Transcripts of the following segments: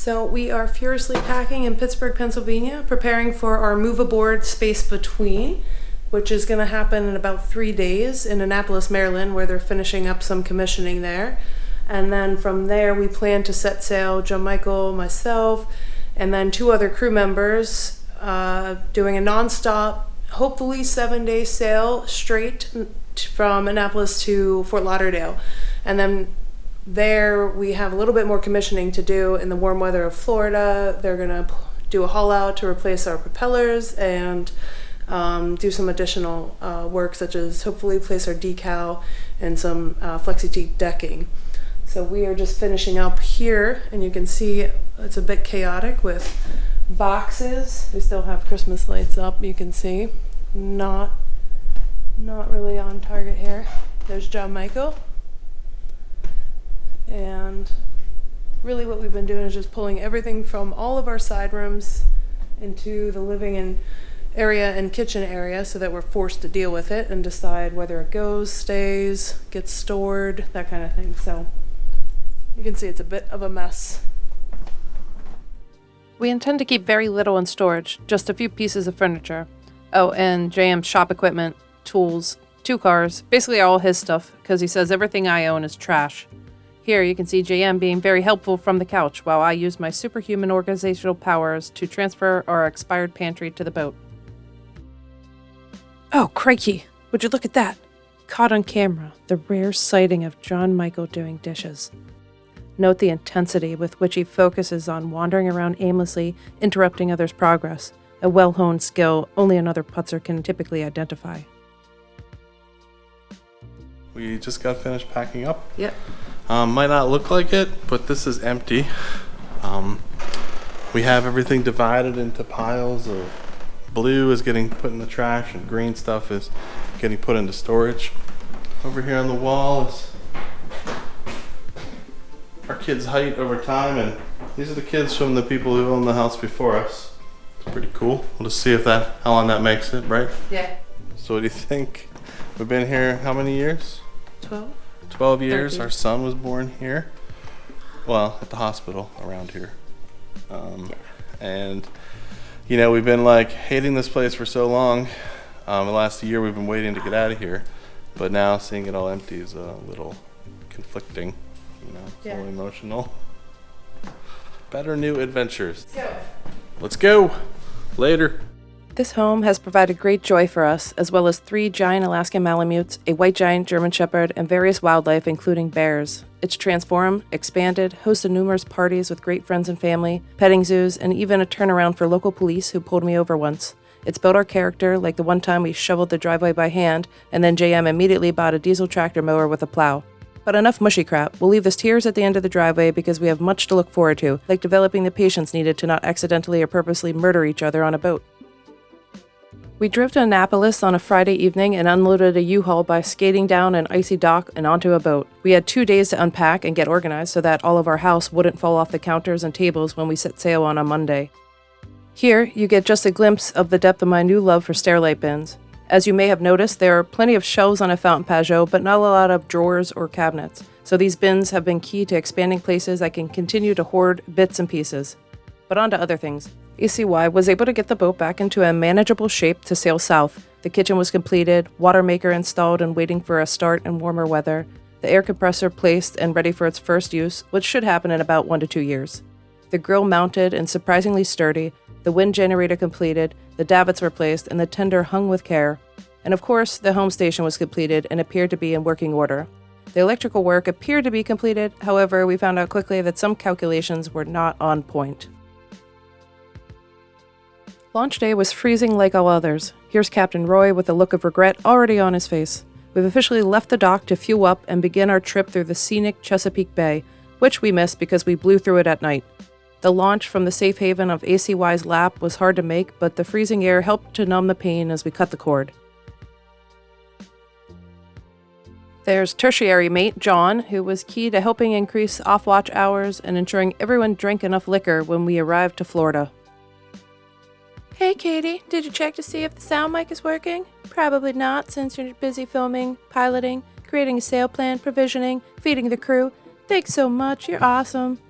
So we are furiously packing in Pittsburgh, Pennsylvania, preparing for our move aboard Space Between, which is going to happen in about 3 days in Annapolis, Maryland, where they're finishing up some commissioning there. And then from there, we plan to set sail, John Michael, myself, and then 2 other crew members, doing a non-stop, hopefully 7-day sail straight from Annapolis to Fort Lauderdale. And then there we have a little bit more commissioning to do in the warm weather of Florida. They're going to do a haul out to replace our propellers and do some additional work, such as hopefully place our decal and some flexi-teak decking. So we are just finishing up here, and you can see it's a bit chaotic with boxes. We still have Christmas lights up, you can see. Not really on target here. There's John Michael. And really what we've been doing is just pulling everything from all of our side rooms into the living area and kitchen area so that we're forced to deal with it and decide whether it goes, stays, gets stored, that kind of thing. So you can see it's a bit of a mess. We intend to keep very little in storage, just a few pieces of furniture. Oh, and JM's shop equipment, tools, 2 cars, basically all his stuff, because he says everything I own is trash. Here you can see JM being very helpful from the couch while I use my superhuman organizational powers to transfer our expired pantry to the boat. Oh, crikey! Would you look at that? Caught on camera, the rare sighting of John Michael doing dishes. Note the intensity with which he focuses on wandering around aimlessly, interrupting others' progress, a well-honed skill only another putzer can typically identify. We just got finished packing up. Yep. Might not look like it, but this is empty. We have everything divided into piles of blue is getting put in the trash and green stuff is getting put into storage. Over here on the wall is our kids' height over time, and these are the kids from the people who owned the house before us. It's pretty cool. We'll just see if how long that makes it, right? Yeah. So what do you think? We've been here how many years? 12 years. 13. Our son was born here. Well, at the hospital around here. And, you know, we've been like hating this place for so long. The last year we've been waiting to get out of here. But now seeing it all empty is a little conflicting. You know, it's a little emotional. Better new adventures. Let's go. Later. This home has provided great joy for us, as well as 3 giant Alaskan Malamutes, a white giant German Shepherd, and various wildlife, including bears. It's transformed, expanded, hosted numerous parties with great friends and family, petting zoos, and even a turnaround for local police who pulled me over once. It's built our character, like the one time we shoveled the driveway by hand, and then JM immediately bought a diesel tractor mower with a plow. But enough mushy crap. We'll leave this tears at the end of the driveway because we have much to look forward to, like developing the patience needed to not accidentally or purposely murder each other on a boat. We drove to Annapolis on a Friday evening and unloaded a U-Haul by skating down an icy dock and onto a boat. We had 2 days to unpack and get organized so that all of our house wouldn't fall off the counters and tables when we set sail on a Monday. Here, you get just a glimpse of the depth of my new love for stairlight bins. As you may have noticed, there are plenty of shelves on a Fountaine Pajot, but not a lot of drawers or cabinets. So these bins have been key to expanding places I can continue to hoard bits and pieces. But on to other things. ACY was able to get the boat back into a manageable shape to sail south. The kitchen was completed, water maker installed and waiting for a start in warmer weather, the air compressor placed and ready for its first use, which should happen in about 1 to 2 years. The grill mounted and surprisingly sturdy, the wind generator completed, the davits were placed, and the tender hung with care. And of course, the home station was completed and appeared to be in working order. The electrical work appeared to be completed, however, we found out quickly that some calculations were not on point. Launch day was freezing like all others. Here's Captain Roy with a look of regret already on his face. We've officially left the dock to fuel up and begin our trip through the scenic Chesapeake Bay, which we missed because we blew through it at night. The launch from the safe haven of ACY's lap was hard to make, but the freezing air helped to numb the pain as we cut the cord. There's tertiary mate John, who was key to helping increase off-watch hours and ensuring everyone drank enough liquor when we arrived to Florida. Hey Katie, did you check to see if the sound mic is working? Probably not, since you're busy filming, piloting, creating a sail plan, provisioning, feeding the crew. Thanks so much, you're awesome.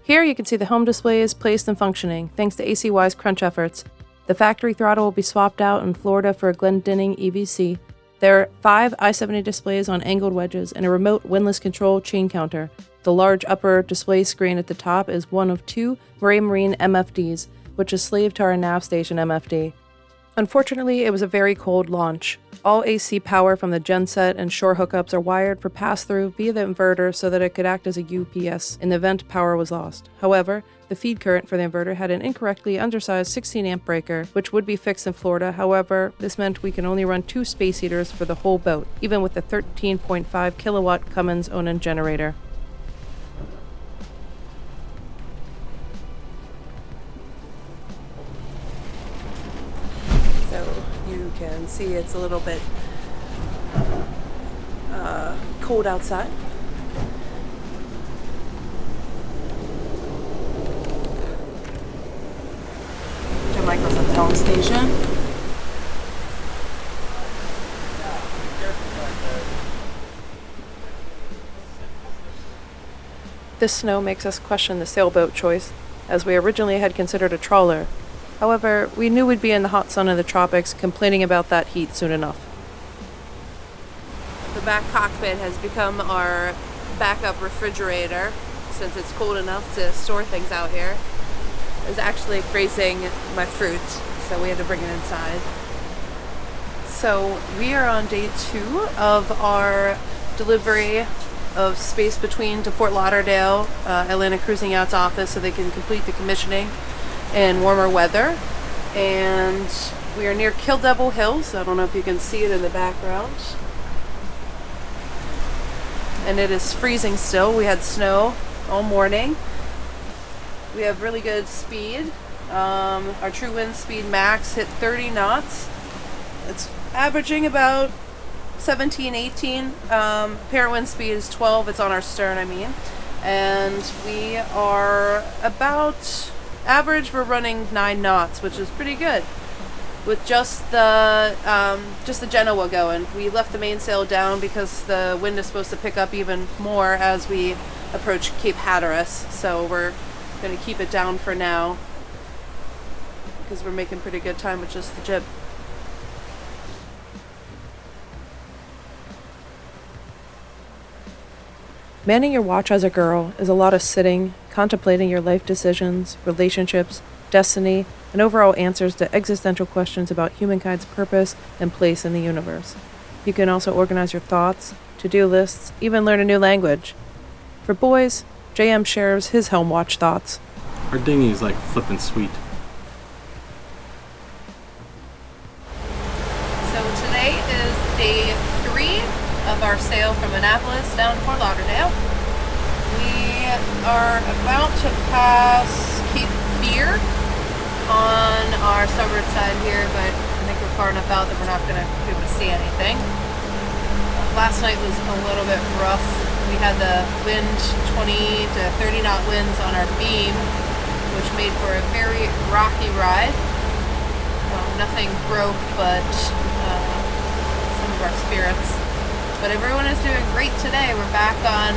Here you can see the home displays placed and functioning, thanks to ACY's crunch efforts. The factory throttle will be swapped out in Florida for a Glendinning EVC. There are 5 i70 displays on angled wedges and a remote windlass control chain counter. The large upper display screen at the top is one of 2 Raymarine MFDs, which is slave to our nav station MFD. Unfortunately, it was a very cold launch. All AC power from the genset and shore hookups are wired for pass-through via the inverter so that it could act as a UPS in the event power was lost. However, the feed current for the inverter had an incorrectly undersized 16-amp breaker, which would be fixed in Florida. However, this meant we can only run 2 space heaters for the whole boat, even with the 13.5 kilowatt Cummins Onan generator. So you can see it's a little bit cold outside. Michael's at the helm station. This snow makes us question the sailboat choice, as we originally had considered a trawler. However, we knew we'd be in the hot sun of the tropics, complaining about that heat soon enough. The back cockpit has become our backup refrigerator, since it's cold enough to store things out here. I was actually freezing my fruit, so we had to bring it inside. So we are on day 2 of our delivery of Space Between to Fort Lauderdale, Atlantic Cruising Yachts office, so they can complete the commissioning in warmer weather. And we are near Kill Devil Hills. I don't know if you can see it in the background. And it is freezing still. We had snow all morning. We have really good speed. Our true wind speed max hit 30 knots. It's averaging about 17, 18. Apparent wind speed is 12. It's on our stern, I mean. And we are about average. We're running 9 knots, which is pretty good. With just the Genoa going. We left the mainsail down because the wind is supposed to pick up even more as we approach Cape Hatteras. So we're going to keep it down for now because we're making pretty good time with just the jib. Manning your watch as a girl is a lot of sitting, contemplating your life decisions, relationships, destiny, and overall answers to existential questions about humankind's purpose and place in the universe. You can also organize your thoughts, to-do lists, even learn a new language. For boys, JM shares his helm watch thoughts. Our dinghy's like flippin' sweet. So today is day 3 of our sail from Annapolis down to Fort Lauderdale. We are about to pass Cape Fear on our starboard side here, but I think we're far enough out that we're not going to be able to see anything. Last night was a little bit rough. We had the wind, 20 to 30 knot winds on our beam, which made for a very rocky ride. Nothing broke but some of our spirits. But everyone is doing great today. We're back on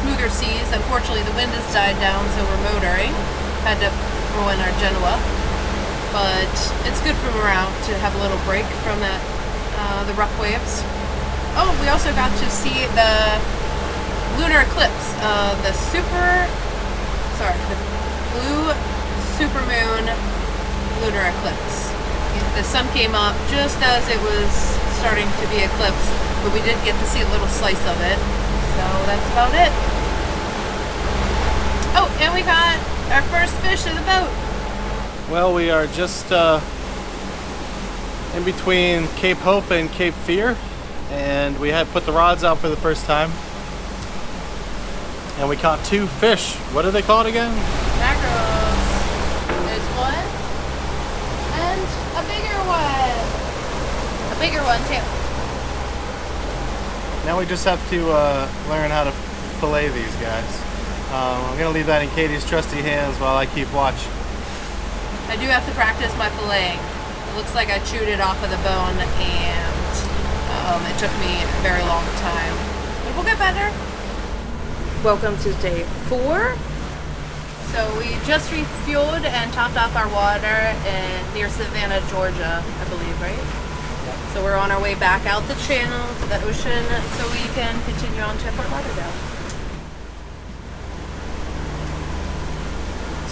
smoother seas. Unfortunately, the wind has died down, so we're motoring. Had to roll in our Genoa. But it's good for morale to have a little break from that, the rough waves. Oh, we also got to see the lunar eclipse, the blue supermoon lunar eclipse. The sun came up just as it was starting to be eclipsed, but we did get to see a little slice of it. So that's about it. Oh, and we got our first fish in the boat. Well, we are just in between Cape Hope and Cape Fear, and we had put the rods out for the first time. And we caught 2 fish. What are they called again? Mackerels. There's one. And a bigger one. A bigger one too. Now we just have to learn how to fillet these guys. I'm going to leave that in Katie's trusty hands while I keep watch. I do have to practice my filleting. It looks like I chewed it off of the bone, and it took me a very long time. But we'll get better. Welcome to day 4 So we just refueled and topped off our water near Savannah, Georgia, I believe, right? Yeah. So we're on our way back out the channel to the ocean so we can continue on to Fort Lauderdale.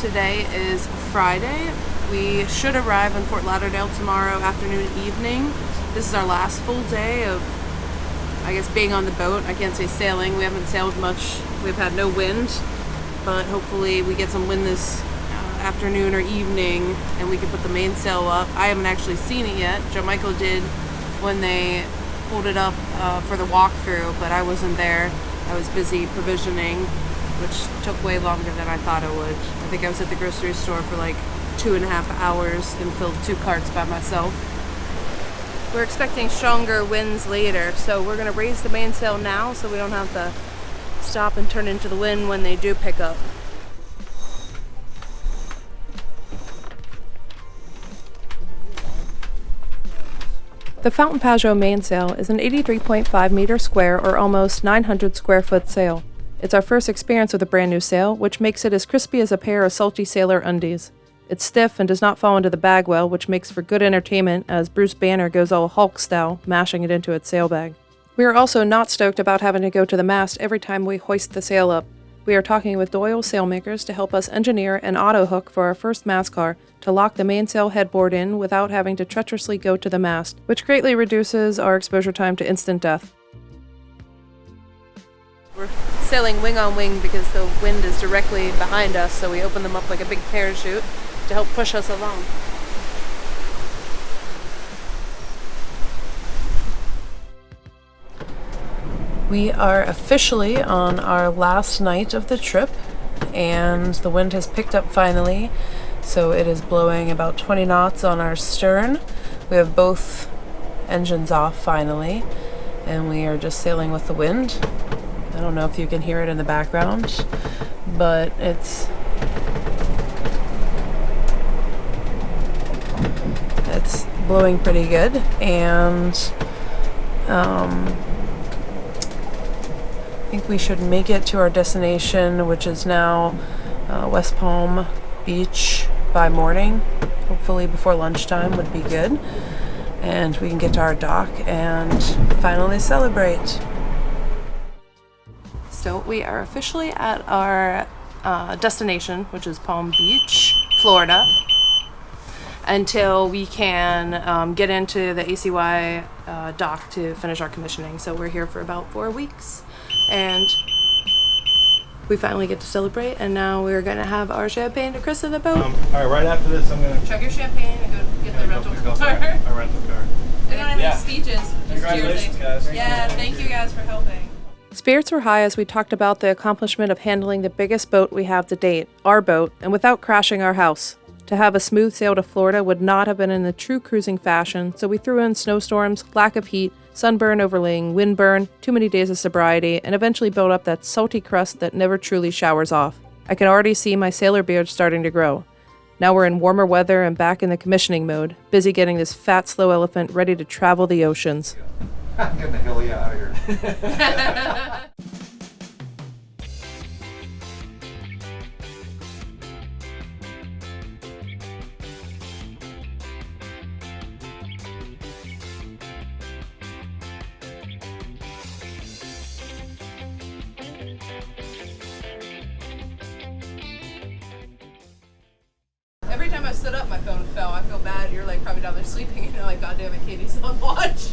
Today is Friday. We should arrive in Fort Lauderdale tomorrow afternoon, evening. This is our last full day of, I guess, being on the boat. I can't say sailing. We haven't sailed much. We've had no wind, but hopefully we get some wind this afternoon or evening and we can put the mainsail up. I haven't actually seen it yet. Joe Michael did when they pulled it up for the walkthrough, but I wasn't there. I was busy provisioning, which took way longer than I thought it would. I think I was at the grocery store for like 2.5 hours and filled 2 carts by myself. We're expecting stronger winds later, so we're gonna raise the mainsail now so we don't have to stop and turn into the wind when they do pick up. The Fountaine Pajot mainsail is an 83.5 meter square or almost 900 square foot sail. It's our first experience with a brand new sail, which makes it as crispy as a pair of salty sailor undies. It's stiff and does not fall into the bag well, which makes for good entertainment as Bruce Banner goes all Hulk style, mashing it into its sail bag. We are also not stoked about having to go to the mast every time we hoist the sail up. We are talking with Doyle Sailmakers to help us engineer an auto hook for our first mast car to lock the mainsail headboard in without having to treacherously go to the mast, which greatly reduces our exposure time to instant death. We're sailing wing on wing because the wind is directly behind us, so we open them up like a big parachute to help push us along. We are officially on our last night of the trip, and the wind has picked up finally, so it is blowing about 20 knots on our stern. We have both engines off finally, and we are just sailing with the wind. I don't know if you can hear it in the background, but it's blowing pretty good, and I think we should make it to our destination, which is now West Palm Beach, by morning. Hopefully before lunchtime would be good, and we can get to our dock and finally celebrate. So we are officially at our destination, which is Palm Beach, Florida, until we can get into the ACY dock to finish our commissioning. So we're here for about 4 weeks, and we finally get to celebrate, and now we're going to have our champagne to christen the boat. All right, right after this, I'm going to chug your champagne and go get the rental car. Our rental car. I don't have any speeches. Congratulations, guys. Yeah, thank you guys for helping. Spirits were high as we talked about the accomplishment of handling the biggest boat we have to date, our boat, and without crashing our house. To have a smooth sail to Florida would not have been in the true cruising fashion, so we threw in snowstorms, lack of heat, sunburn overlaying windburn, too many days of sobriety, and eventually built up that salty crust that never truly showers off. I can already see my sailor beard starting to grow. Now we're in warmer weather and back in the commissioning mode, busy getting this fat, slow elephant ready to travel the oceans. Get the hell out of here. Every time I stood up, my phone fell. I feel bad. You're like probably down there sleeping, and you're like, God damn it, Katie's on watch.